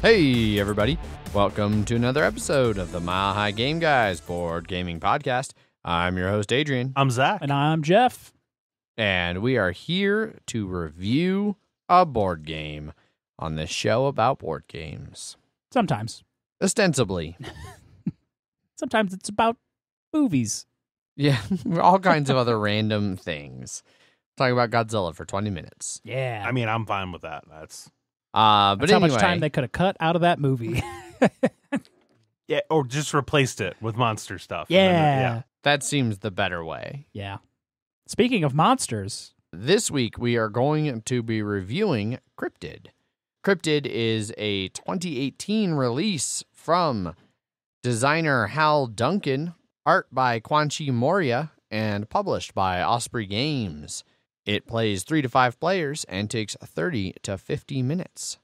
Hey, everybody. Welcome to another episode of the Mile High Game Guys board gaming podcast. I'm your host, Adrian. I'm Zach. And I'm Jeff. And we are here to review a board game on this show about board games. Sometimes. Ostensibly. Sometimes it's about movies. Yeah, all kinds of other random things. Talking about Godzilla for 20 minutes. Yeah. I mean, I'm fine with that. That's But That's how anyway, much time they could have cut out of that movie. yeah, or just replaced it with monster stuff. And Yeah. then, that seems the better way. Yeah. Speaking of monsters, This week, we are going to be reviewing Cryptid. Cryptid is a 2018 release from designer Hal Duncan, art by Quanchi Moria, and published by Osprey Games. It plays 3 to 5 players and takes 30 to 50 minutes.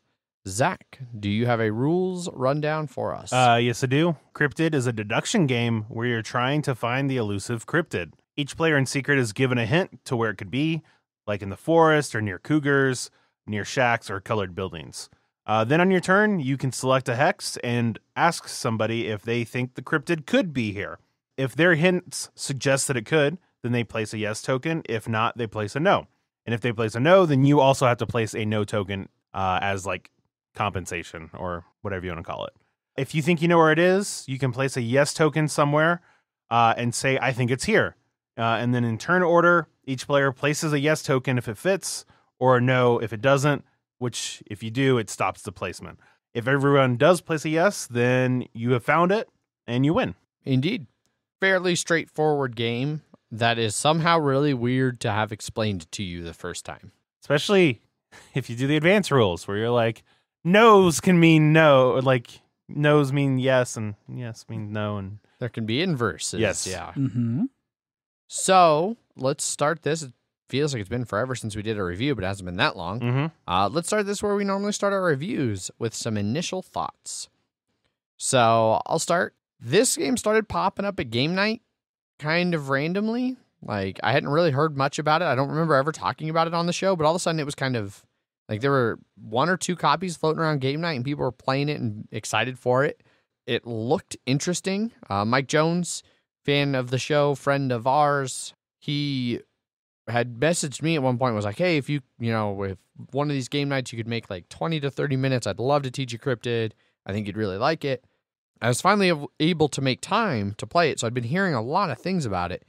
Zach, do you have a rules rundown for us? Yes, I do. Cryptid is a deduction game where you're trying to find the elusive cryptid. Each player in Secret is given a hint to where it could be, like in the forest or near cougars, near shacks or colored buildings. Then on your turn, you can select a hex and ask somebody if they think the cryptid could be here. If their hints suggest that it could, then they place a yes token. If not, they place a no. And if they place a no, then you also have to place a no token as like compensation or whatever you want to call it. If you think you know where it is, you can place a yes token somewhere and say, I think it's here. And then in turn order, each player places a yes token if it fits or a no if it doesn't, which if you do, it stops the placement. If everyone does place a yes, then you have found it and you win. Indeed. Fairly straightforward game that is somehow really weird to have explained to you the first time. Especially if you do the advanced rules where you're like, no's can mean no, like no's mean yes and yes mean no. And There can be inverses. Yes. Yeah. mm-hmm. So let's start this. It feels like it's been forever since we did a review, but it hasn't been that long. Let's start this where we normally start our reviews with some initial thoughts. So I'll start. This game started popping up at game night kind of randomly. Like, I hadn't really heard much about it. I don't remember ever talking about it on the show, but all of a sudden it was kind of like there were 1 or 2 copies floating around game night and people were playing it and excited for it. It looked interesting. Mike Jones, fan of the show, friend of ours, he had messaged me at one point, was like, hey, if you with one of these game nights, you could make like 20 to 30 minutes. I'd love to teach you Cryptid. I think you'd really like it. I was finally able to make time to play it, so I'd been hearing a lot of things about it.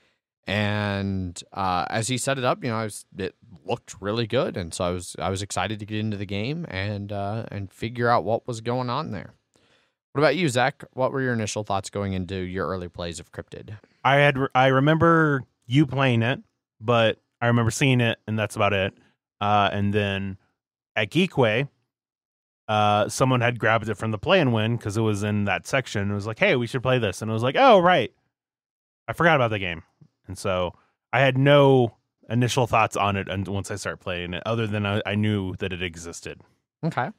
And as he set it up, it looked really good, and so I was excited to get into the game and figure out what was going on there. What about you, Zach? What were your initial thoughts going into your early plays of Cryptid? I remember you playing it, but I remember seeing it, and that's about it. And then at Geekway, someone had grabbed it from the play and win because it was in that section. It was like, hey, we should play this. And it was like, oh, right. I forgot about the game. And so I had no initial thoughts on it once I started playing it, other than I knew that it existed. Okay.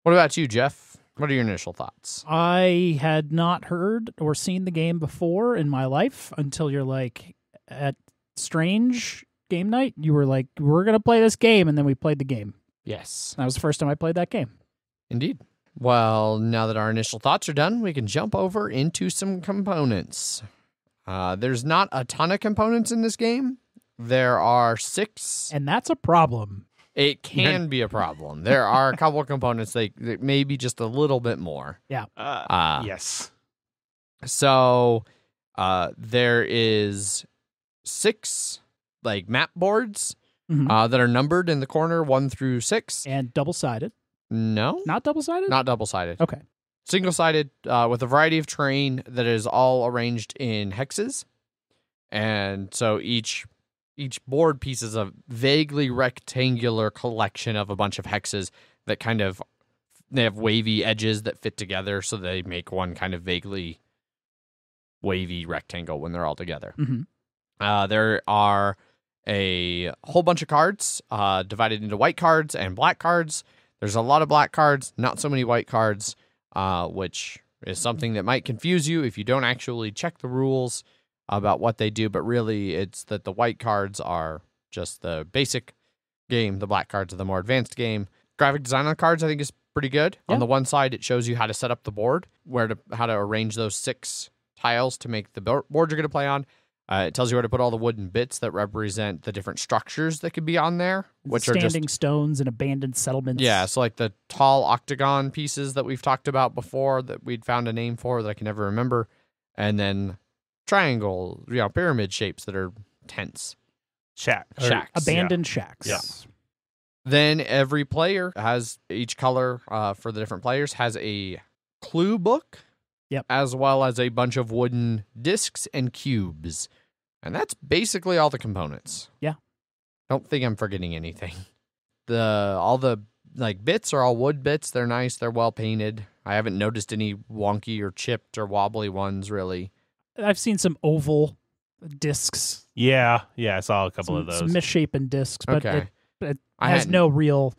What about you, Jeff? What are your initial thoughts? I had not heard or seen the game before in my life until you're like at Strange game night. You were like, we're going to play this game. And then we played the game. Yes. That was the first time I played that game. Indeed. Well, now that our initial thoughts are done, we can jump over into some components. There's not a ton of components in this game. There are 6. And that's a problem. It can be a problem. There are a couple of components that maybe just a little bit more. Yeah. Yes. So there is 6 like map boards that are numbered in the corner 1 through 6. And double-sided. No. Not double-sided? Not double-sided. Okay. Single-sided with a variety of terrain that is all arranged in hexes. And so each board piece is a vaguely rectangular collection of a bunch of hexes that they have wavy edges that fit together, so they make one kind of vaguely wavy rectangle when they're all together. Mm-hmm. There are a whole bunch of cards divided into white cards and black cards. There's a lot of black cards, not so many white cards, which is something that might confuse you if you don't actually check the rules about what they do, but really it's that the white cards are just the basic game. The black cards are the more advanced game. Graphic design on the cards, I think, is pretty good. Yeah. On the one side, it shows you how to set up the board, how to arrange those 6 tiles to make the board you're going to play on. It tells you where to put all the wooden bits that represent the different structures that could be on there, which are standing just stones and abandoned settlements. yeah. So like the tall octagon pieces that we've talked about before that we'd found a name for that I can never remember, and then triangle, pyramid shapes that are tents. Shacks. Abandoned shacks. Yeah. Then every player has each color for the different players has a clue book. Yep. As well as a bunch of wooden discs and cubes. And that's basically all the components. Yeah. Don't think I'm forgetting anything. All the bits are all wood bits. They're nice. They're well painted. I haven't noticed any wonky or chipped or wobbly ones really. I've seen some oval discs. Yeah, I saw a couple of those. Some misshapen discs, but Okay. it has no real...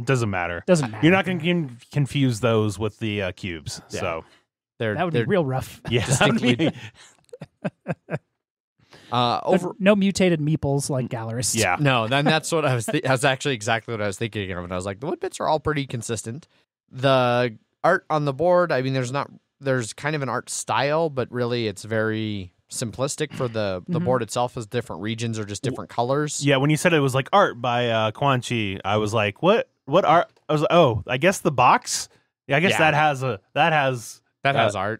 Doesn't matter. Doesn't matter. You're not going to confuse those with the cubes. Yeah. So that would be real rough. yeah, distinctly- No mutated meeples like Gallerist. yeah. No, then that's what I was. That's actually exactly what I was thinking of, and I was like, the wood bits are all pretty consistent. The art on the board, I mean, there's kind of an art style, but really, it's very simplistic. For the board itself, is different regions or just different colors. Yeah, when you said it was like art by Quan Chi, I was like, what art? I was like, oh, I guess the box. Yeah, I guess that has art.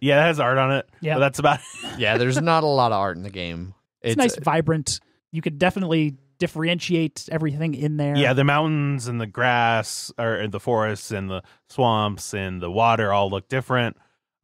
Yeah, that has art on it. Yeah, but that's about Yeah, there's not a lot of art in the game. It's nice, vibrant. You could definitely differentiate everything in there. Yeah, the mountains and the grass, or the forests and the swamps and the water all look different.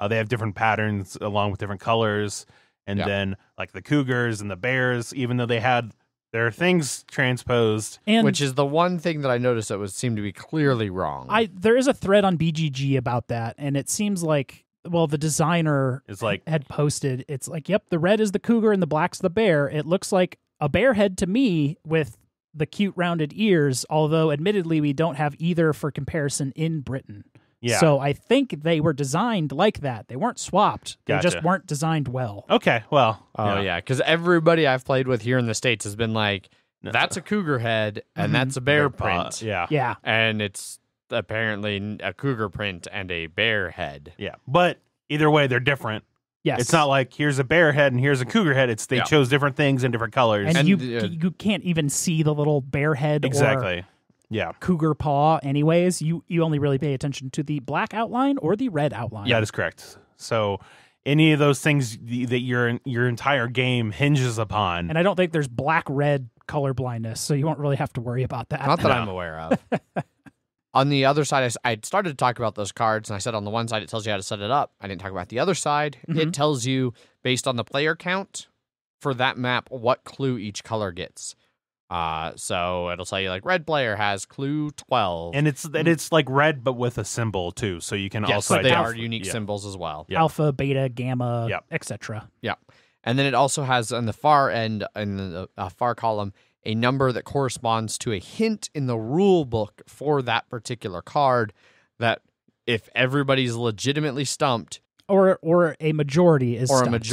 They have different patterns along with different colors. And then, like the cougars and the bears, even though they had their things transposed, which is the one thing that I noticed that seemed to be clearly wrong. There is a thread on BGG about that, and it seems like, well, the designer had posted, it's like, yep, the red is the cougar and the black's the bear. It looks like a bear head to me with the cute rounded ears, although admittedly we don't have either for comparison in Britain. Yeah. So I think they were designed like that. They weren't swapped. They just weren't designed well. Okay, well. Oh, yeah, because everybody I've played with here in the States has been like, that's a cougar head and that's a bear print. Yeah. And it's apparently a cougar print and a bear head. Yeah, but either way, they're different. Yes. It's not like here's a bear head and here's a cougar head. It's they chose different things in different colors. And you can't even see the little bear head exactly. or cougar paw anyways. You only really pay attention to the black outline or the red outline. Yeah, that is correct. So any of those things that your entire game hinges upon. And I don't think there's black-red color blindness, so you won't really have to worry about that. Not that I'm aware of. On the other side, I started to talk about those cards, and I said on the one side it tells you how to set it up. I didn't talk about the other side. It tells you, based on the player count for that map, what clue each color gets. So it'll tell you, like, red player has clue 12. And it's like red, but with a symbol, too. So you can also they are unique symbols as well. Yep. Alpha, beta, gamma, etc. Yeah. And then it also has on the far end, in the far column, a number that corresponds to a hint in the rule book for that particular card, that if everybody's legitimately stumped, or a majority is stumped.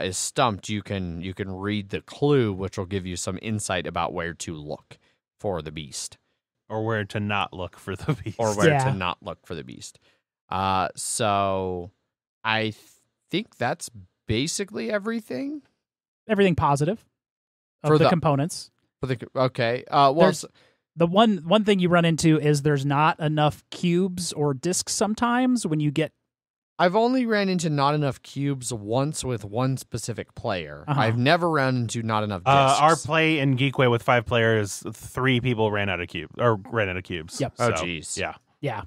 Is stumped, you can read the clue, which will give you some insight about where to look for the beast, or where to not look for the beast, to not look for the beast. So I think that's basically everything. Everything positive. For the components. Okay. The one thing you run into is there's not enough cubes or discs sometimes when you get. I've only ran into not enough cubes once with one specific player. I've never run into not enough discs. Our play in Geekway with 5 players, 3 people ran out of cubes. Yep. Oh, jeez. Yeah.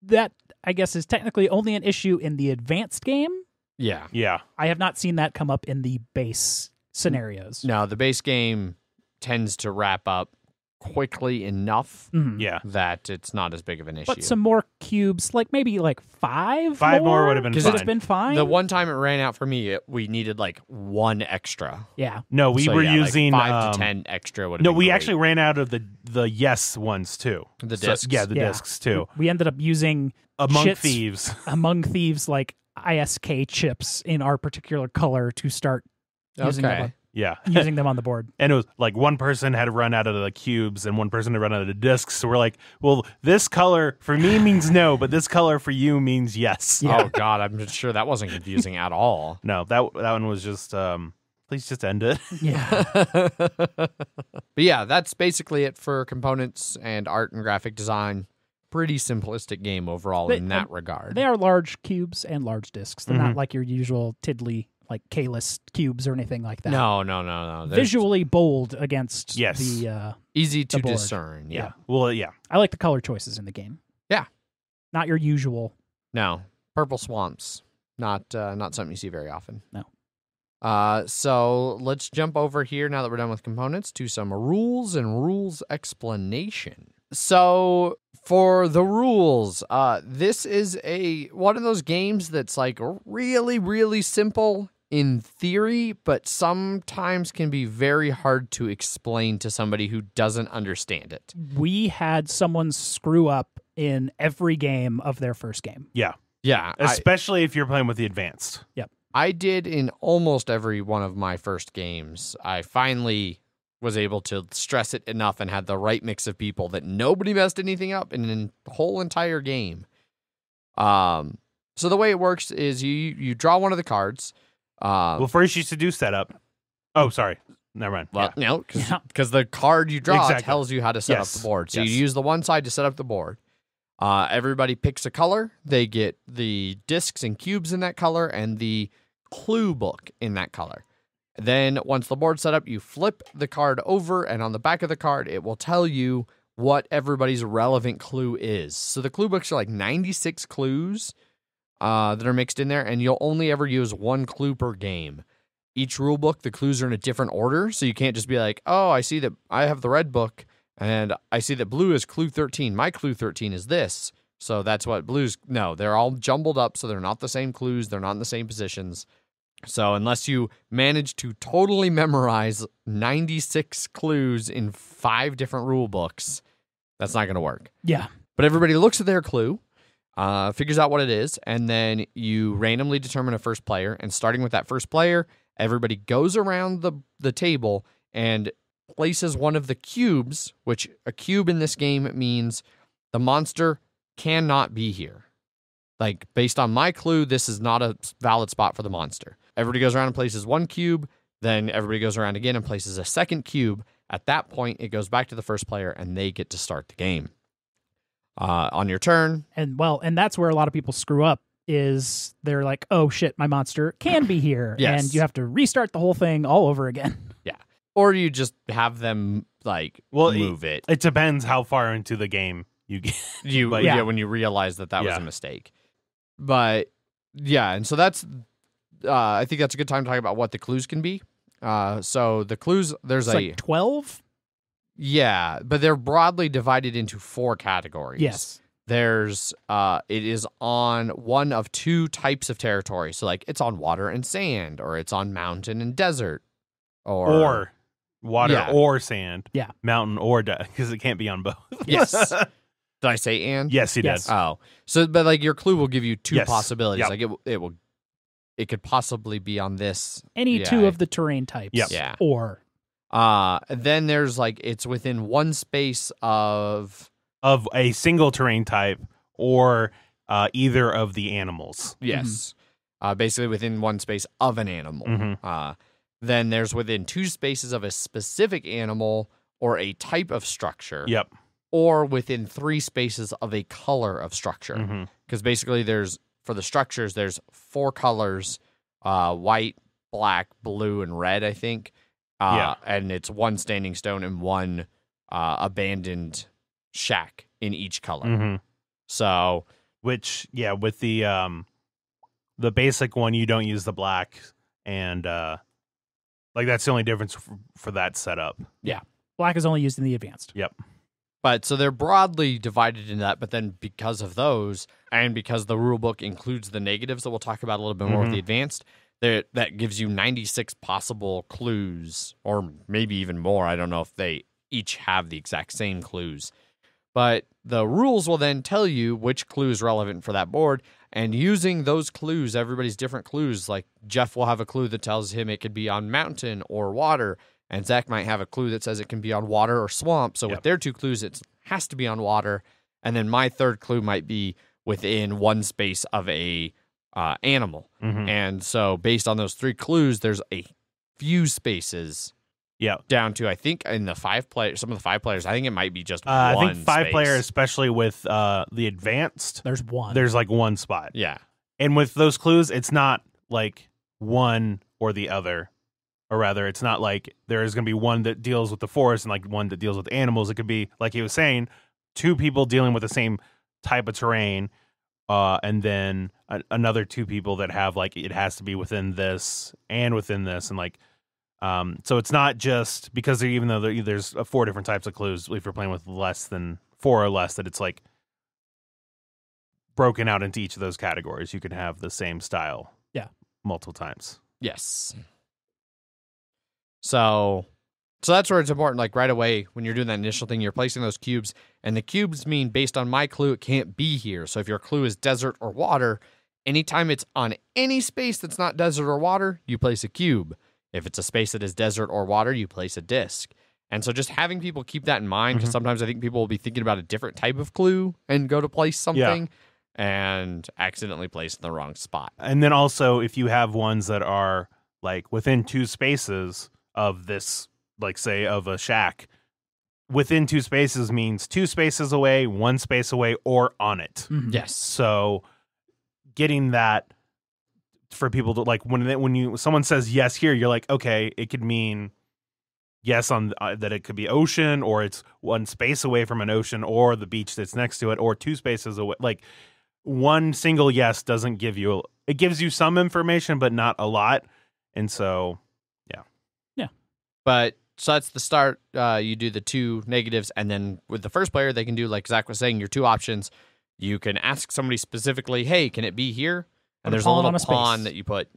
That, I guess, is technically only an issue in the advanced game. Yeah. I have not seen that come up in the base scenarios. No, the base game tends to wrap up quickly enough that it's not as big of an issue. But some more cubes, like maybe like 5 more would have been fine. Would have been fine. The one time it ran out for me, we needed like 1 extra. Yeah. No, we were using like 5 to 10 extra. No, we actually ran out of the yes ones too. The discs. Discs too. We ended up using Among Thieves, like ISK chips in our particular color to start using Yeah. using them on the board. And it was like one person had run out of the cubes and one person had run out of the discs. So we're like, well, this color for me means no, but this color for you means yes. Oh, God, I'm sure that wasn't confusing at all. No, that one was just, please just end it. Yeah. But yeah, that's basically it for components and art and graphic design. Pretty simplistic game overall in that regard. They are large cubes and large discs. They're not like your usual tiddly, like K-list cubes or anything like that. No. They're Visually bold against Yes. the easy to the board. discern. Yeah. Well, yeah. I like the color choices in the game. Yeah. Not your usual. No, purple swamps. Not something you see very often. No. So let's jump over here now that we're done with components to some rules and rules explanation. So for the rules, this is one of those games that's like really, really simple in theory, but sometimes can be very hard to explain to somebody who doesn't understand it. We had someone screw up in every game of their first game. Yeah. Yeah. Especially if you're playing with the advanced. Yep. I did in almost every one of my first games. I finally was able to stress it enough and had the right mix of people that nobody messed anything up in the whole entire game. So the way it works is you draw one of the cards. Well, first you should do setup. Oh, sorry. Never mind. Well, no, because the card you draw tells you how to set up Yes. the board. So Yes. you use the one side to set up the board. Everybody picks a color. They get the discs and cubes in that color and the clue book in that color. Then once the board's set up, you flip the card over, and on the back of the card, it will tell you what everybody's relevant clue is. So the clue books are like 96 clues that are mixed in there, and you'll only ever use one clue per game. Each rule book, the clues are in a different order, so you can't just be like, oh, I see that I have the red book, and I see that blue is clue 13. My clue 13 is this, so that's what blue's... No, they're all jumbled up, so they're not the same clues. They're not in the same positions. So unless you manage to totally memorize 96 clues in 5 different rule books, that's not going to work. Yeah. But everybody looks at their clue, figures out what it is, and then you randomly determine a first player. And starting with that first player, everybody goes around the table and places one of the cubes, which a cube in this game means the monster cannot be here. Like, based on my clue, this is not a valid spot for the monster. Everybody goes around and places one cube. Then everybody goes around again and places a second cube. At that point, it goes back to the first player, and they get to start the game. On your turn. And that's where a lot of people screw up, is they're like, oh shit, my monster can be here. Yes. And you have to restart the whole thing all over again. Yeah. Or you just have them, move it. It depends how far into the game you get. When you realize that was a mistake. But, yeah, and so that's... I think that's a good time to talk about what the clues can be. So the clues, there's it's like 12? Yeah, but they're broadly divided into 4 categories. Yes. There's, it is on one of 2 types of territory. So, like, it's on water and sand, or it's on mountain and desert. Or water or sand. Yeah. Mountain or because it can't be on both. Yes. Did I say and? Yes, you Yes. did. Oh. So, but, like, your clue will give you 2 Yes. possibilities. Yep. Like, it could possibly be on this. Any 2 of the terrain types. Yep. Yeah. Or. Then there's, like, it's within one space of a single terrain type or either of the animals. Yes. Basically within one space of an animal. Mhm. Then there's within 2 spaces of a specific animal or a type of structure. Yep. Or within 3 spaces of a color of structure. Because basically for the structures, there's 4 colors, white, black, blue, and red, I think. And it's 1 standing stone and 1 abandoned shack in each color. So, with the basic one, you don't use the black, and that's the only difference for that setup. Yeah. Black is only used in the advanced. Yep. but so they're broadly divided into that. But then because of those, and because the rule book includes the negatives that we'll talk about a little bit more with the advanced, that gives you 96 possible clues, or maybe even more. I don't know if they each have the exact same clues. But the rules will then tell you which clue is relevant for that board, And using those clues, everybody's different clues, like Jeff will have a clue that tells him it could be on mountain or water, and Zach might have a clue that says it can be on water or swamp. So with their 2 clues, it has to be on water. And then my 3rd clue might be within one space of a animal. And so based on those 3 clues, there's a few spaces down to, I think, in the 5 players, some of the 5 players, I think it might be just one I think 5 space. players, especially with the advanced, there's one. There's like one spot. Yeah. And with those clues, it's not like one or the other. Or rather, it's not like there is going to be one that deals with the forest and like one that deals with animals. It could be, like he was saying, 2 people dealing with the same type of terrain, and then another 2 people that have like it has to be within this and within this, and like so it's not just because even though there's 4 different types of clues, if you're playing with less than 4 or less, that it's like broken out into each of those categories. You can have the same style, multiple times. Yes. So that's where it's important, like right away when you're doing that initial thing, you're placing those cubes, and the cubes mean based on my clue, it can't be here. So if your clue is desert or water, anytime it's on any space that's not desert or water, you place a cube. If it's a space that is desert or water, you place a disc. And so just having people keep that in mind, because sometimes I think people will be thinking about a different type of clue and go to place something and accidentally place in the wrong spot. And then also if you have ones that are like within 2 spaces of this, like say of a shack, within 2 spaces means 2 spaces away, 1 space away, or on it. Yes. So getting that for people to like when someone says yes here, you're like, okay, it could mean yes on that it could be ocean, or it's 1 space away from an ocean, or the beach that's next to it, or 2 spaces away. Like one single yes doesn't give you it gives you some information, but not a lot. And so But so that's the start. You do the 2 negatives, and then with the first player, they can do, like Zach was saying, your 2 options. You can ask somebody specifically, hey, can it be here? And there's a little pawn that you put.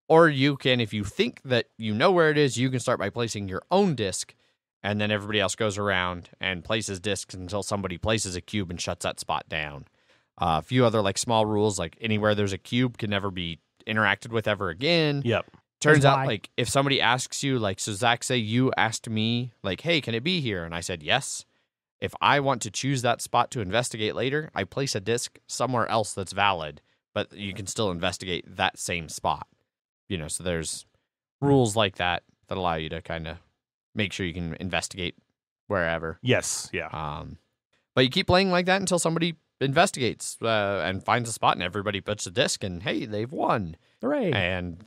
Or you can, if you think that you know where it is, you can start by placing your own disc, and then everybody else goes around and places discs until somebody places a cube and shuts that spot down. A few other like small rules, like anywhere there's a cube can never be interacted with ever again. Yep. Turns out, like, if somebody asks you, like, so Zach, say you asked me, like, hey, can it be here? And I said yes. If I want to choose that spot to investigate later, I place a disc somewhere else that's valid, but you can still investigate that same spot. You know, so there's rules like that allow you to kind of make sure you can investigate wherever. Yes, yeah. But you keep playing like that until somebody investigates and finds a spot, and everybody puts a disc, and hey, they've won. Hooray. And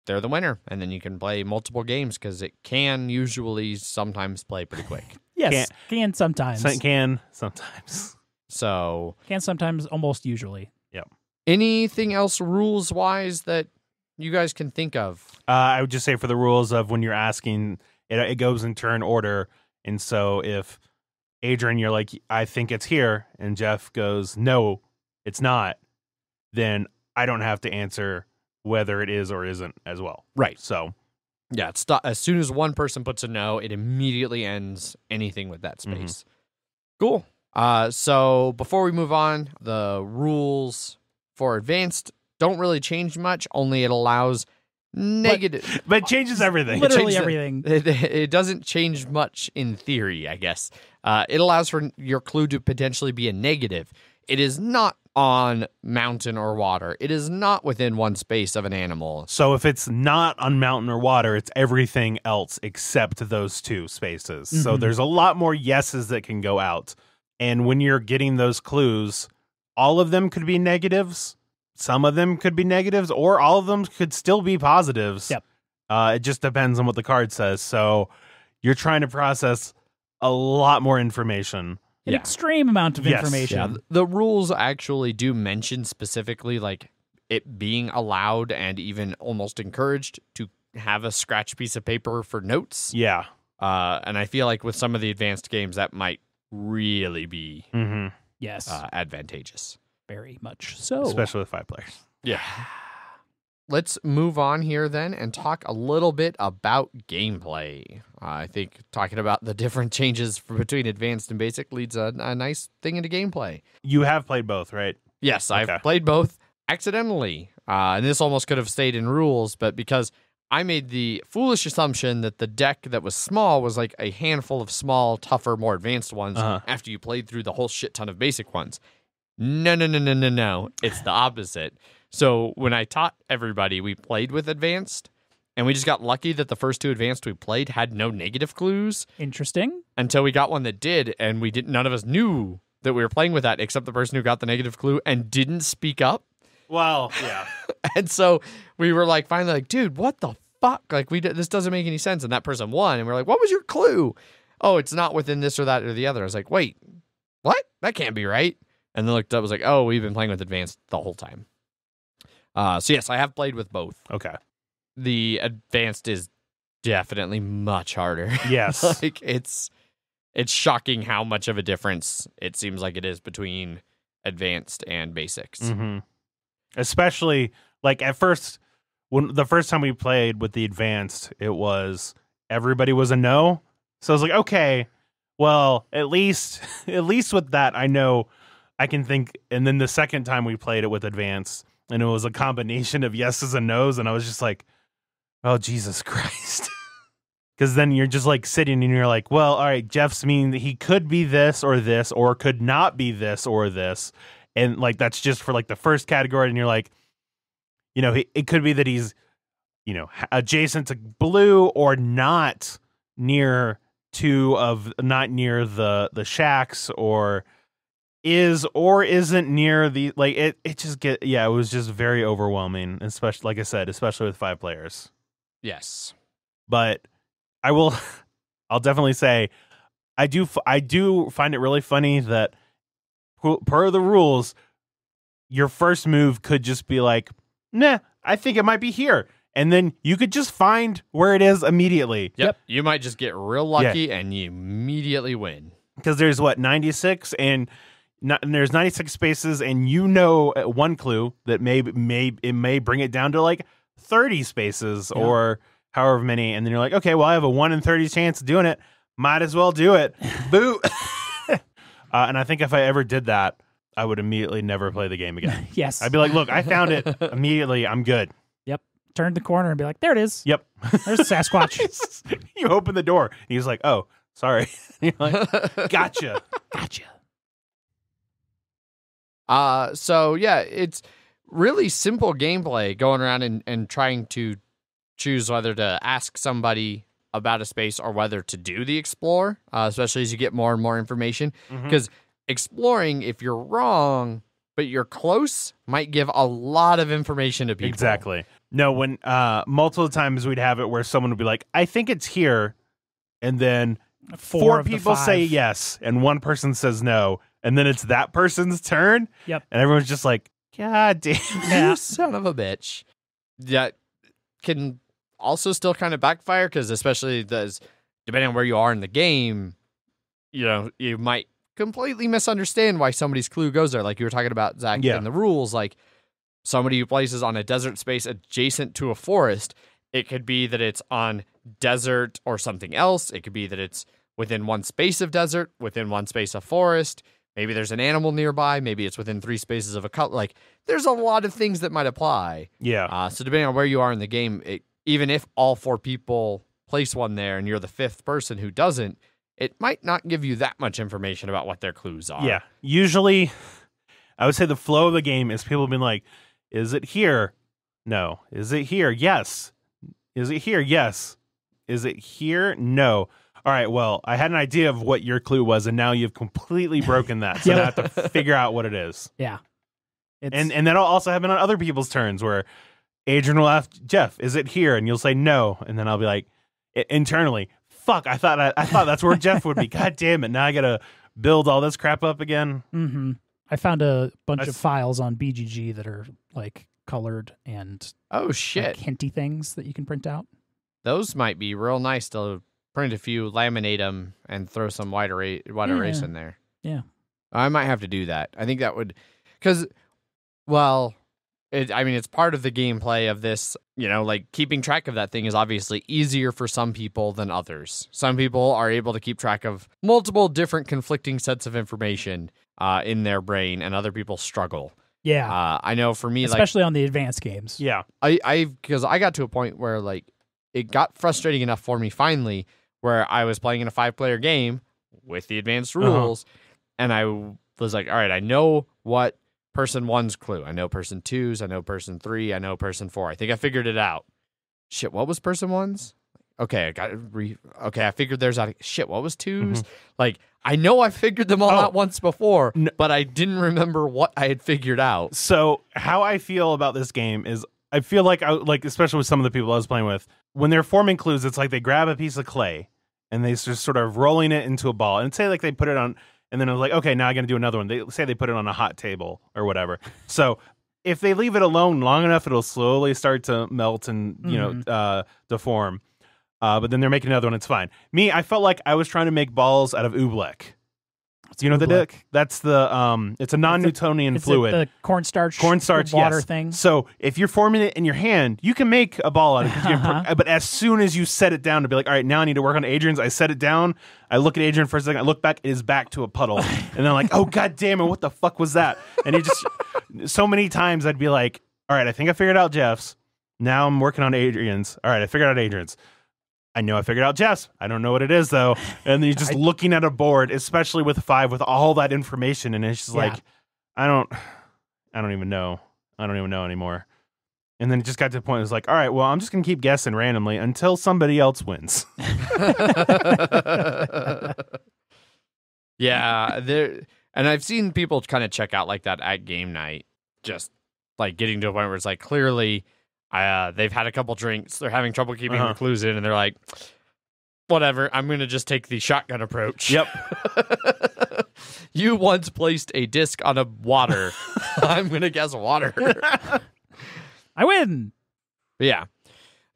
they're the winner, and then you can play multiple games because it can usually sometimes play pretty quick. Yes, can sometimes. Can sometimes. So can sometimes, almost usually. Yep. Anything else rules-wise that you guys can think of? I would just say for the rules of when you're asking, it goes in turn order, and so if Adrian, you're like, I think it's here, and Jeff goes, no, it's not, then I don't have to answer whether it is or isn't as well. Right. So, yeah, as soon as one person puts a no, it immediately ends anything with that space. Cool. So before we move on, the rules for advanced don't really change much, only it allows negative. But it changes everything. Literally everything. It doesn't change much in theory, I guess. It allows for your clue to potentially be a negative. It is not on mountain or water. It is not within 1 space of an animal. So if it's not on mountain or water, it's everything else except those 2 spaces. So there's a lot more yeses that can go out. And when you're getting those clues, all of them could be negatives. Some of them could be negatives, or all of them could still be positives. Yep. It just depends on what the card says. So you're trying to process a lot more information. An extreme amount of information. Yeah, the rules actually do mention specifically like it being allowed and even almost encouraged to have a scratch piece of paper for notes. Yeah. And I feel like with some of the advanced games that might really be yes, advantageous. Very much so. Especially with 5 players. Yeah. Let's move on here then and talk a little bit about gameplay. I think talking about the different changes between advanced and basic leads a nice thing into gameplay. You have played both, right? Yes, Okay. I've played both. accidentally, and this almost could have stayed in rules, but because I made the foolish assumption that the deck that was small was like a handful of small, tougher, more advanced ones after you played through the whole shit ton of basic ones. No. It's the opposite. So when I taught everybody, we played with advanced, and we just got lucky that the first 2 advanced we played had no negative clues. Interesting. Until we got one that did, and none of us knew that we were playing with that except the person who got the negative clue and didn't speak up. Well, yeah. And so we were like, finally like, dude, what the fuck? Like, this doesn't make any sense. And that person won. And we're like, what was your clue? Oh, it's not within this or that or the other. I was like, wait, what? That can't be right. And then looked up, was like, oh, we've been playing with advanced the whole time. So yes, I have played with both. Okay. The advanced is definitely much harder. Yes. Like it's shocking how much of a difference it seems like it is between advanced and basics. Mm-hmm. Especially like at first, when the first time we played with the advanced, it was everybody was a no. So I was like, okay, well, at least with that, I know I can think. And then the second time we played it with advanced, and it was a combination of yeses and nos, and I was just like, oh, Jesus Christ. Because then you're just like sitting and you're like, well, all right, Jeff's mean that he could be this, or could not be this or this. And like, that's just for like the first category. And you're like, you know, it could be that he's, you know, adjacent to blue or not near the shacks, or is or isn't near the, like, it just it was just very overwhelming, especially, like I said, especially with 5 players. Yes. But I'll definitely say I do find it really funny that per the rules, your first move could just be like, nah, I think it might be here. And then you could just find where it is immediately. Yep. You might just get real lucky and you immediately win. Because there's 96 and there's 96 spaces, and you know one clue that may bring it down to like 30 spaces or however many. And then you're like, okay, well, I have a 1 in 30 chance of doing it. Might as well do it. Boo. And I think if I ever did that, I would immediately never play the game again. Yes. I'd be like, look, I found it immediately. I'm good. Yep. Turn the corner and be like, there it is. Yep. There's Sasquatch. You open the door. And he's like, oh, sorry. You're like, gotcha. So yeah, it's really simple gameplay going around and trying to choose whether to ask somebody about a space or whether to do the explore, especially as you get more and more information. Because exploring, if you're wrong, but you're close, might give a lot of information to people. Exactly. No, when multiple times we'd have it where someone would be like, I think it's here. And then 4 people say yes, and 1 person says no. And then it's that person's turn. Yep. And everyone's just like, God damn. You son of a bitch. That can also still kind of backfire, because especially depending on where you are in the game, you know, you might completely misunderstand why somebody's clue goes there. Like you were talking about, Zach, in the rules, like somebody who places on a desert space adjacent to a forest, it could be that it's on desert or something else. It could be that it's within 1 space of desert, within 1 space of forest. Maybe there's an animal nearby. Maybe it's within 3 spaces of a color. Like, there's a lot of things that might apply. Yeah. So depending on where you are in the game, even if all 4 people place one there and you're the 5th person who doesn't, it might not give you that much information about what their clues are. Yeah. Usually, I would say the flow of the game is people being like, is it here? No. Is it here? Yes. Is it here? Yes. Is it here? No. All right, well, I had an idea of what your clue was, and now you've completely broken that. So now I have to figure out what it is. Yeah. And that'll also happen on other people's turns where Adrian will ask, Jeff, is it here? And you'll say no. And then I'll be like, internally, fuck, I thought that's where Jeff would be. God damn it. Now I got to build all this crap up again. Mm-hmm. I found a bunch of files on BGG that are like colored and like, hinty things that you can print out. Those might be real nice to print a few, laminate them, and throw some white erase in there. Yeah. I might have to do that. I think that would, because, well, it's part of the gameplay of this, you know, like keeping track of that thing is obviously easier for some people than others. Some people are able to keep track of multiple different conflicting sets of information in their brain, and other people struggle. Yeah. I know for me, especially on the advanced games. Yeah. Because I got to a point where like it got frustrating enough for me finally where I was playing in a 5-player game with the advanced rules, and I was like, all right, I know what person 1's clue. I know person 2's. I know person 3. I know person 4. I think I figured it out. Shit, what was person 1's? Okay, I got it. Okay, I figured theirs out. Shit, what was 2's? Like, I know I figured them all out once before, but I didn't remember what I had figured out. So how I feel about this game is I feel like, especially with some of the people I was playing with, when they're forming clues, it's like they grab a piece of clay and they just sort of rolling it into a ball. And say like they put it on, and then I was like, okay, now I'm going to do another one. They say they put it on a hot table or whatever. So if they leave it alone long enough, it'll slowly start to melt and, deform. But then they're making another one. It's fine. Me, I felt like I was trying to make balls out of oobleck. Do you know the dick? That's the it's a non-Newtonian fluid. The cornstarch water thing. So if you're forming it in your hand, you can make a ball out of it. But as soon as you set it down to be like, all right, now I need to work on Adrian's, I set it down. I look at Adrian for a second. I look back. It is back to a puddle. And I'm like, oh, God damn it. What the fuck was that? And it just so many times I'd be like, all right, I think I figured out Jeff's. Now I'm working on Adrian's. All right, I figured out Adrian's. I know I figured out Jeff's. I don't know what it is, though. And then you're just looking at a board, especially with 5, with all that information. And it's just like, I don't even know. I don't even know anymore. And then it just got to the point, it was like, all right, well, I'm just going to keep guessing randomly until somebody else wins. Yeah. And I've seen people kind of check out like that at game night, just like getting to a point where it's like, clearly... they've had a couple drinks. They're having trouble keeping the clues in, and they're like, whatever, I'm going to just take the shotgun approach. Yep. You once placed a disc on a water. I'm going to guess water. I win. But yeah.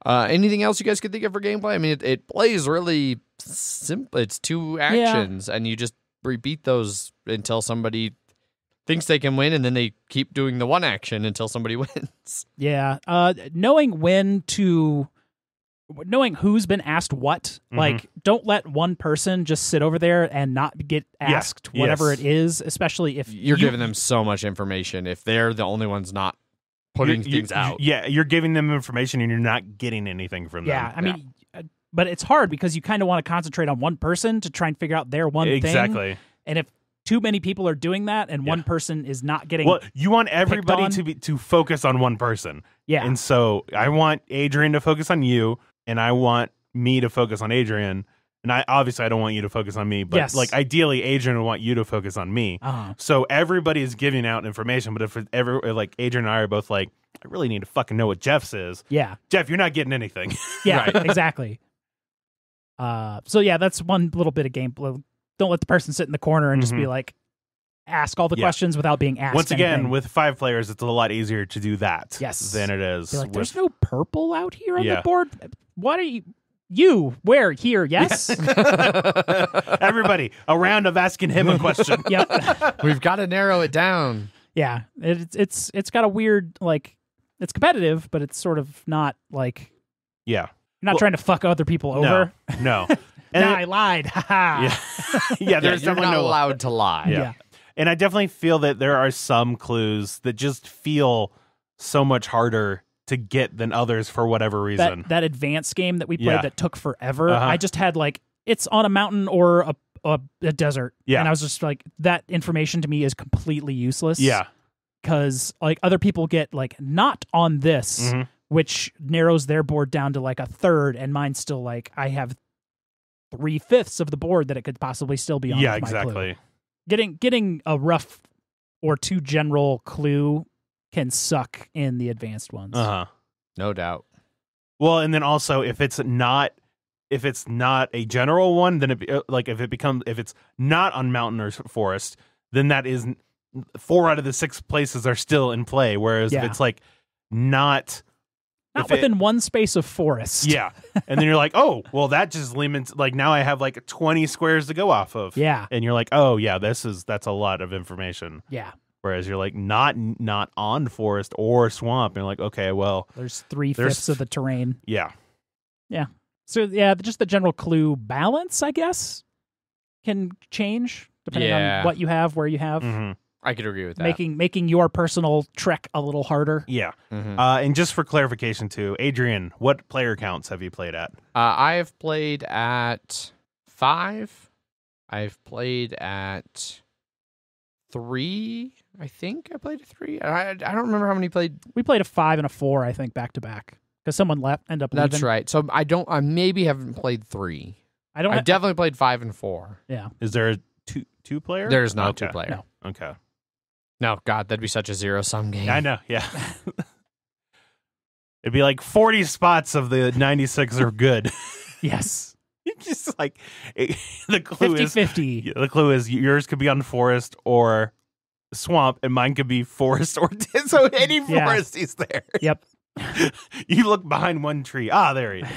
Anything else you guys could think of for gameplay? I mean, it plays really simple. It's 2 actions, and you just repeat those until somebody thinks they can win, and then they keep doing the 1 action until somebody wins. Yeah. Knowing who's been asked what, like, don't let one person just sit over there and not get asked whatever it is, especially if you're giving them so much information. If they're the only ones not putting things out. Yeah, you're giving them information and you're not getting anything from them. Yeah, I mean, but it's hard because you kind of want to concentrate on one person to try and figure out their one thing. Exactly. And if too many people are doing that and one person is not getting you want everybody to focus on one person. Yeah. And so I want Adrian to focus on you, and I want me to focus on Adrian. And I don't want you to focus on me, but like ideally Adrian would want you to focus on me. So everybody is giving out information, but if like Adrian and I are both like, I really need to fucking know what Jeff's is. Yeah. Jeff, you're not getting anything. Yeah, right. Exactly. So yeah, that's one little bit of gameplay. Don't let the person sit in the corner and just be like, ask all the questions without being asked. Once again, anything. with 5 players, it's a lot easier to do that than it is. Like, there's no purple out here on the board. What are you? Where? Here? Yes. Everybody, a round of asking him a question. Yep. We've got to narrow it down. Yeah, it's got a weird, like, it's competitive, but it's sort of not like you're not trying to fuck other people over. No. And I lied. Yeah, there's you're not allowed to lie. Yeah. And I definitely feel that there are some clues that just feel so much harder to get than others for whatever reason. That advanced game that we played that took forever, I just had like, it's on a mountain or a desert. Yeah. And I was just like, that information to me is completely useless. Yeah. Because like other people get like not on this, which narrows their board down to like a third, and mine's still like, I have 3/5 of the board that it could possibly still be on. Yeah, exactly. Getting a rough or too general clue can suck in the advanced ones. No doubt. Well, and then also if it's not a general one, then if it's not on mountain or forest, then that is 4 out of the 6 places are still in play. Whereas if it's like not within one space of forest. Yeah. And then you're like, oh, well, that just limits, like, now I have like 20 squares to go off of. Yeah. And you're like, oh, yeah, that's a lot of information. Yeah. Whereas you're like, not on forest or swamp. And you're like, okay, well. There's 3/5 of the terrain. Yeah. Yeah. So, yeah, just the general clue balance, I guess, can change depending on what you have, where you have. I could agree with that. Making your personal trek a little harder. Yeah. And just for clarification too, Adrian, what player counts have you played at? I have played at 5. I've played at 3. I think I played at 3. I don't remember how many played. We played a 5 and a 4, I think, back to back because someone ended up leaving. That's right. So I maybe haven't played 3. I've definitely played 5 and 4. Yeah. Is there a two player? There's not 2 player. No. Okay. No, God, that'd be such a zero-sum game. I know, yeah. It'd be like 40 spots of the 96 are good. Yes. Just like the clue 50-50. The clue is yours could be on forest or swamp, and mine could be forest or so any forest is there. Yep. You look behind one tree. Ah, there he is.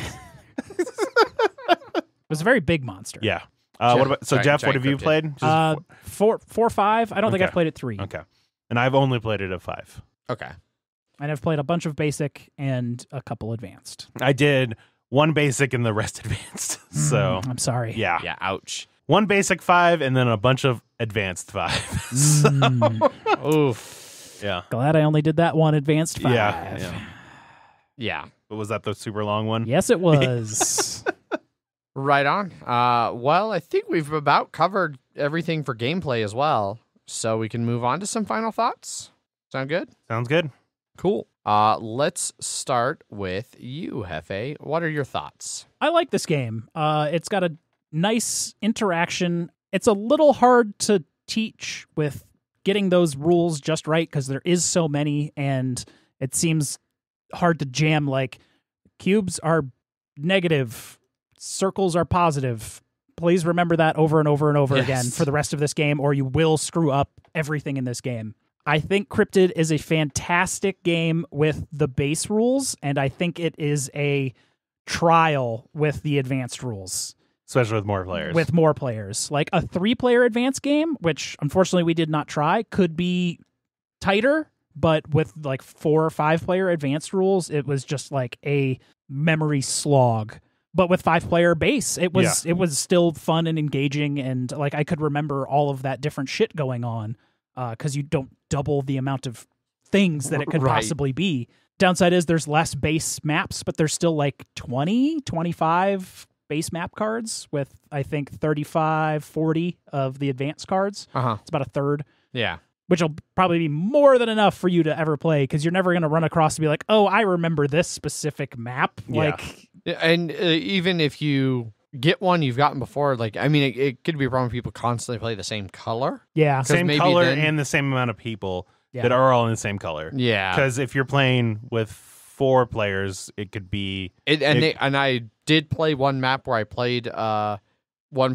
It was a very big monster. Yeah. What about Jeff? What have you played? Just 4, 5. I don't think I've played it 3. Okay, and I've only played it at 5. Okay. And I've played a bunch of basic and a couple advanced. I did 1 basic and the rest advanced. So I'm sorry. Yeah. Yeah. Ouch. 1 basic 5 and then a bunch of advanced 5. Oof. Yeah. Glad I only did that 1 advanced 5. Yeah. But was that the super long one? Yes, it was. Right on. Well, I think we've about covered everything for gameplay as well, so we can move on to some final thoughts. Sound good? Sounds good. Cool. Let's start with you, Hefe. What are your thoughts? I like this game. It's got a nice interaction. It's a little hard to teach with getting those rules just right because there is so many, and it seems hard to jam. Like, cubes are negative, circles are positive. Please remember that over and over and over again for the rest of this game, or you will screw up everything in this game. I think Cryptid is a fantastic game with the base rules, and I think it is a trial with the advanced rules. Especially with more players. With more players. Like a 3-player advanced game, which unfortunately we did not try, could be tighter, but with like 4 or 5-player advanced rules, it was just like a memory slog. But with 5-player base, it was still fun and engaging, and like I could remember all of that different shit going on. Because you don't double the amount of things that it could possibly be. Downside is there's less base maps, but there's still like 20, 25 base map cards with, I think, 35, 40 of the advanced cards. It's about a third. Yeah. Which will probably be more than enough for you to ever play, because you're never going to run across and be like, oh, I remember this specific map. Yeah. And even if you get one you've gotten before, like, I mean, it could be a problem if people constantly play the same color. Yeah. Same color and the same amount of people that are all in the same color. Yeah. Because if you're playing with 4 players, it could be... And I did play one map where I played 1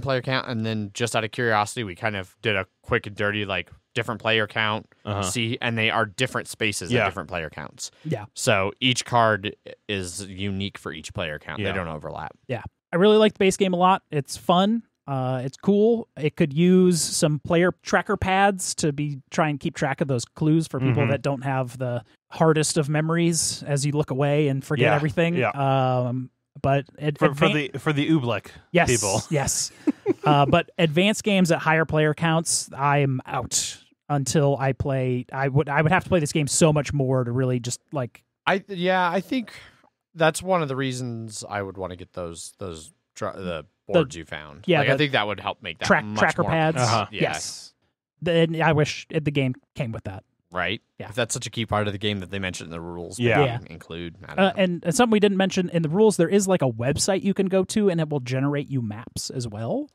player count, and then just out of curiosity, we kind of did a quick and dirty, like, different player count, and they are different spaces at different player counts. Yeah. So each card is unique for each player count. Yeah. They don't overlap. Yeah. I really like the base game a lot. It's fun. It's cool. It could use some player tracker pads to try and keep track of those clues for people that don't have the hardest of memories as you look away and forget everything. Yeah. But for the Oobleck people. Yes. But advanced games at higher player counts, I'm out until I play. I would have to play this game so much more to really just like. I think that's one of the reasons I would want to get the boards you found. Yeah, I think that would help make that much tracker more pads. Yeah. Yes. Then I wish the game came with that. Right? Yeah. If that's such a key part of the game that they mentioned in the rules, include. I don't know. And something we didn't mention in the rules, there is like a website you can go to, and it will generate you maps as well.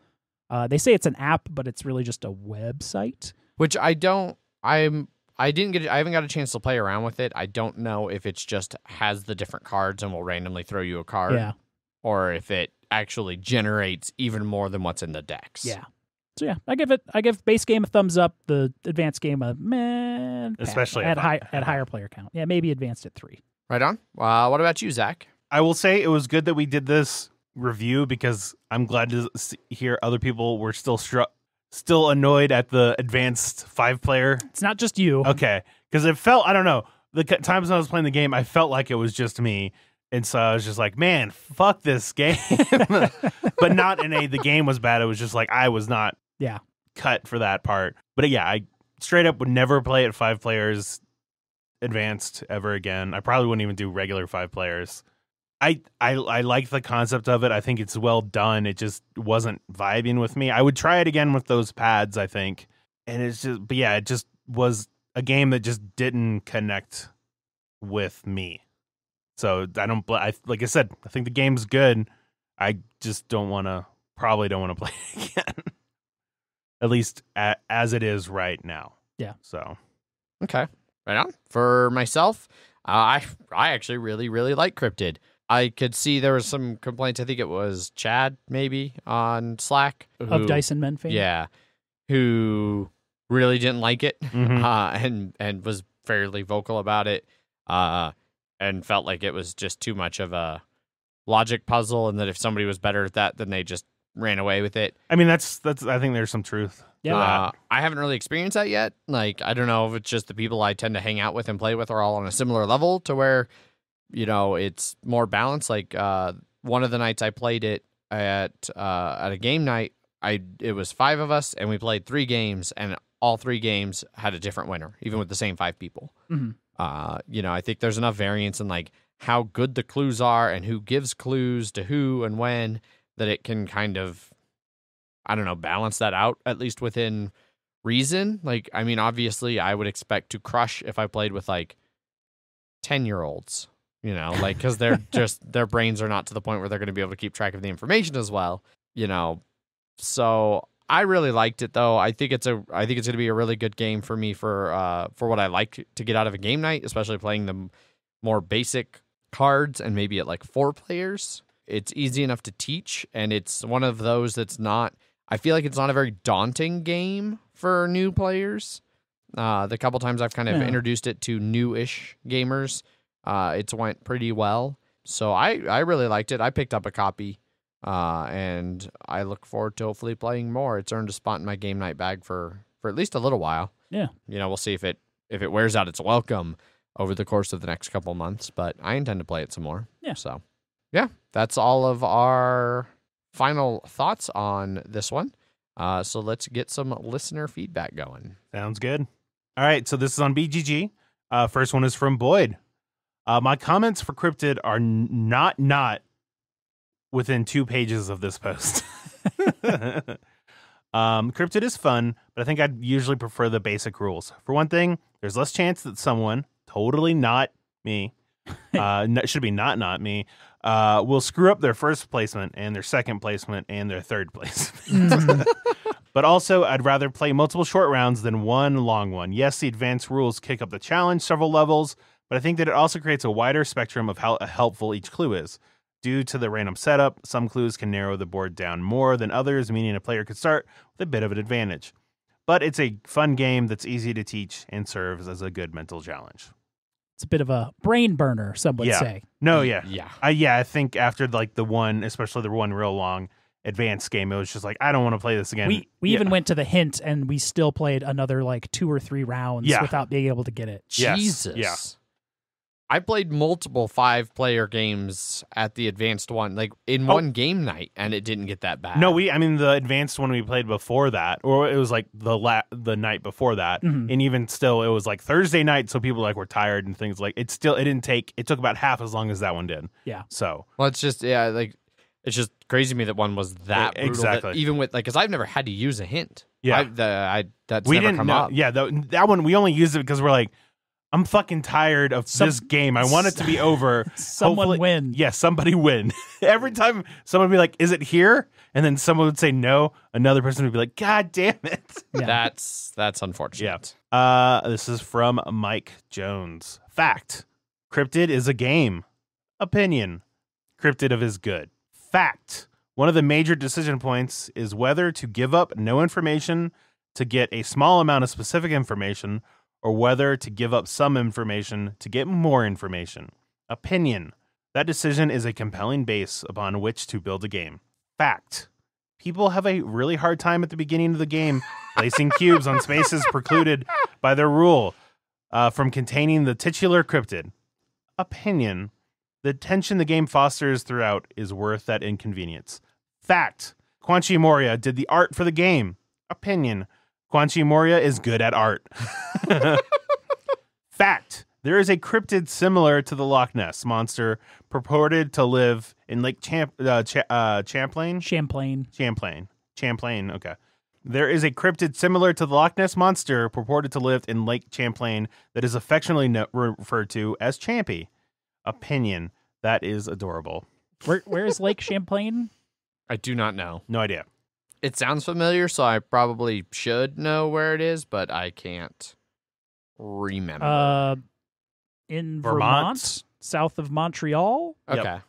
They say it's an app, but it's really just a website. Which I haven't got a chance to play around with it. I don't know if it's just has the different cards and will randomly throw you a card. Yeah. Or if it actually generates even more than what's in the decks. Yeah. So yeah, I give base game a thumbs up, the advanced game a man. Especially at higher player count. Yeah, maybe advanced at 3. Right on. What about you, Zach? I will say it was good that we did this review, because I'm glad to hear other people were still annoyed at the advanced 5-player. It's not just you. Okay. Because it felt, I don't know, the times when I was playing the game, I felt like it was just me. And so I was just like, man, fuck this game. But not in the game was bad. It was just like I was not cut for that part. But yeah, straight up would never play it 5 players advanced ever again. I probably wouldn't even do regular 5 players. I like the concept of it. I think it's well done. It just wasn't vibing with me. I would try it again with those pads, I think. And it's just, but yeah, it just was a game that just didn't connect with me. So like I said, I think the game's good. I just probably don't want to play it again. At least as it is right now. Yeah. So. Okay. Right on. For myself, I actually really, really like Cryptid. I could see there was some complaints. I think it was Chad, maybe, on Slack. Of Dyson Men fame? Yeah. Who really didn't like it and was fairly vocal about it and felt like it was just too much of a logic puzzle, and that if somebody was better at that, then they just ran away with it. I mean, that's. I think there's some truth. Yeah. I haven't really experienced that yet. Like, I don't know if it's just the people I tend to hang out with and play with are all on a similar level to where, it's more balanced. Like, one of the nights I played it at a game night, it was 5 of us, and we played 3 games, and all 3 games had a different winner, even with the same 5 people. Mm-hmm. I think there's enough variance in like how good the clues are and who gives clues to who and when that it can kind of, I don't know, balance that out, at least within reason. Like, I mean, obviously I would expect to crush if I played with like 10-year-olds, like, because their brains are not to the point where they're going to be able to keep track of the information as well, So I really liked it, though. I think it's going to be a really good game for me for what I like to get out of a game night, especially playing the more basic cards and maybe at like 4 players. It's easy enough to teach, and it's one of those that's not. I feel like it's not a very daunting game for new players. The couple times I've kind of introduced it to new-ish gamers, it's went pretty well. So I really liked it. I picked up a copy. And I look forward to hopefully playing more. It's earned a spot in my game night bag for at least a little while. Yeah. We'll see if it wears out its welcome over the course of the next couple months, but I intend to play it some more. Yeah. So, yeah, that's all of our final thoughts on this one. So let's get some listener feedback going. Sounds good. All right, so this is on BGG. First one is from Boyd. My comments for Cryptid are not within 2 pages of this post. Cryptid is fun, but I think I'd usually prefer the basic rules. For one thing, there's less chance that someone, totally not me, should be not me, will screw up their first placement and their second placement and their third placement. But also, I'd rather play multiple short rounds than one long one. Yes, the advanced rules kick up the challenge several levels, but I think that it also creates a wider spectrum of how helpful each clue is. Due to the random setup, some clues can narrow the board down more than others, meaning a player could start with a bit of an advantage. But it's a fun game that's easy to teach and serves as a good mental challenge. It's a bit of a brain burner, some would say. No, yeah. Yeah. I think after like the one, especially the one real long advanced game, it was just like, I don't want to play this again. We even went to the hint, and we still played another like 2 or 3 rounds without being able to get it. Jesus. Yeah. I played multiple 5-player games at the advanced one, like in one game night, and it didn't get that bad. No, the advanced one we played before that, or it was like the night before that, and even still, it was like Thursday night, so people like were tired and things like it took about half as long as that one did. Yeah. So well, it's just it's just crazy to me that one was that brutal. Exactly. That even with because I've never had to use a hint. Yeah, that's we never didn't come know. up. Yeah, that one we only used it because we're like, I'm fucking tired of this game. I want it to be over. Someone win. Yeah, somebody win. Every time someone would be like, is it here? And then someone would say no. Another person would be like, God damn it. Yeah. That's unfortunate. Yeah. This is from Mike Jones. Fact. Cryptid is a game. Opinion. Cryptid is good. Fact. One of the major decision points is whether to give up no information to get a small amount of specific information, or whether to give up some information to get more information. Opinion. That decision is a compelling base upon which to build a game. Fact. People have a really hard time at the beginning of the game placing cubes on spaces precluded by their rule from containing the titular cryptid. Opinion. The tension the game fosters throughout is worth that inconvenience. Fact. Quanchi Moria did the art for the game. Opinion. Quan Chi Moria is good at art. Fact. There is a cryptid similar to the Loch Ness Monster purported to live in Lake Champlain? Champlain, okay. There is a cryptid similar to the Loch Ness Monster purported to live in Lake Champlain that is affectionately referred to as Champy. Opinion. That is adorable. Where is Lake Champlain? I do not know. No idea. It sounds familiar, so I probably should know where it is, but I can't remember. In Vermont, south of Montreal. Okay. Yep.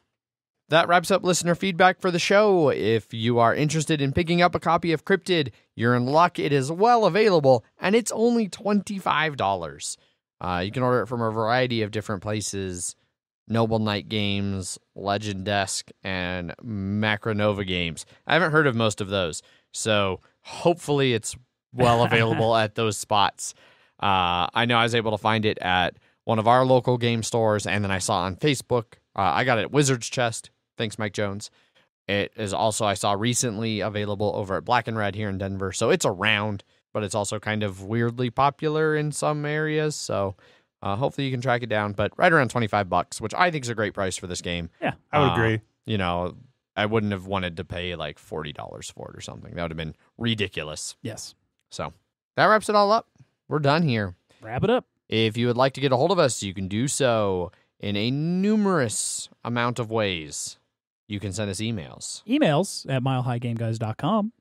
That wraps up listener feedback for the show. If you are interested in picking up a copy of Cryptid, you're in luck. It is well available, and it's only $25. You can order it from a variety of different places. Noble Knight Games, Legend Desk, and Macronova Games. I haven't heard of most of those, so hopefully it's well available at those spots. I know I was able to find it at one of our local game stores, and then I saw it on Facebook. I got it at Wizard's Chest. Thanks, Mike Jones. It is also, I saw recently, available over at Black and Red here in Denver, so it's around, but it's also kind of weirdly popular in some areas, so hopefully you can track it down, but right around $25, which I think is a great price for this game. Yeah, I would agree. You know, I wouldn't have wanted to pay like $40 for it or something. That would have been ridiculous. Yes. So that wraps it all up. We're done here. Wrap it up. If you would like to get a hold of us, you can do so in a numerous amount of ways. You can send us emails. Emails at milehighgameguys.com.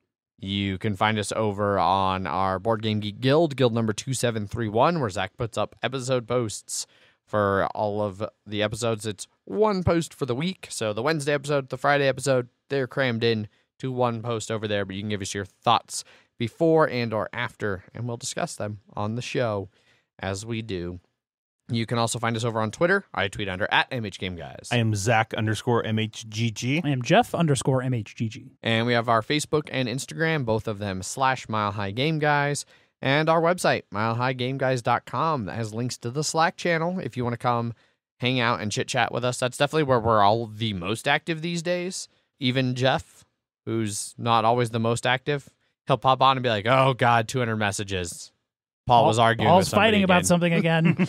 You can find us over on our Board Game Geek Guild number 2731, where Zach puts up episode posts for all of the episodes. It's one post for the week. So the Wednesday episode, the Friday episode, they're crammed in to one post over there, but you can give us your thoughts before and or after, and we'll discuss them on the show as we do. You can also find us over on Twitter. I tweet under @MHGameGuys. I am Zach_MHGG. I am Jeff_MHGG. And we have our Facebook and Instagram, both of them /MileHighGameGuys. And our website, milehighgameguys.com, that has links to the Slack channel if you want to come hang out and chit-chat with us. That's definitely where we're all the most active these days. Even Jeff, who's not always the most active, he'll pop on and be like, oh, God, 200 messages. Paul was arguing Paul's with somebody fighting again. about something again.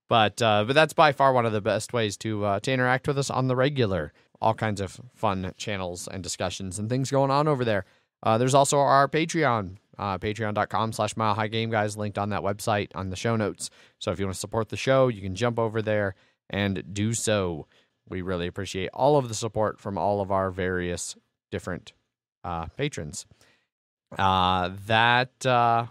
But that's by far one of the best ways to interact with us on the regular. All kinds of fun channels and discussions and things going on over there. There's also our Patreon, patreon.com/milehighgameguys, linked on that website on the show notes. So if you want to support the show, you can jump over there and do so. We really appreciate all of the support from all of our various different patrons. That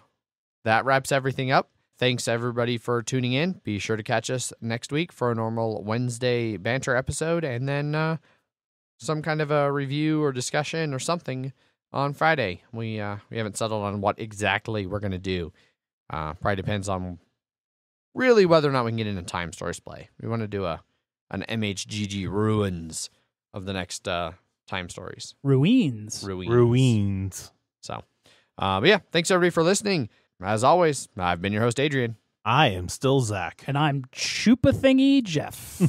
wraps everything up. Thanks, everybody, for tuning in. Be sure to catch us next week for a normal Wednesday banter episode, and then some kind of a review or discussion or something on Friday. We haven't settled on what exactly we're going to do. Probably depends on really whether or not we can get into Time Stories play. We want to do an MHGG ruins of the next Time Stories. Ruins. So, but yeah, thanks, everybody, for listening. As always, I've been your host, Adrian. I am still Zach. And I'm Chupa Thingy Jeff.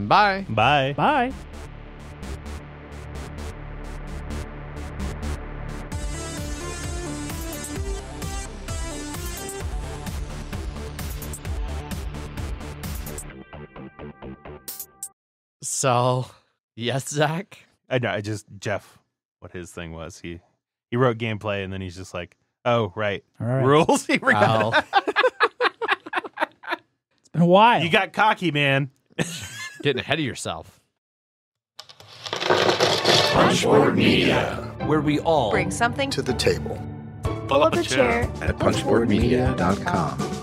Bye. Bye. Bye. So, yes, Zach? I know. Jeff, what his thing was. He wrote gameplay, and then he's just like, oh, right. All right. Rules. He forgot. It's been a while. You got cocky, man. Getting ahead of yourself. Punchboard Media, where we all bring something to the table. Pull up a chair at punchboardmedia.com.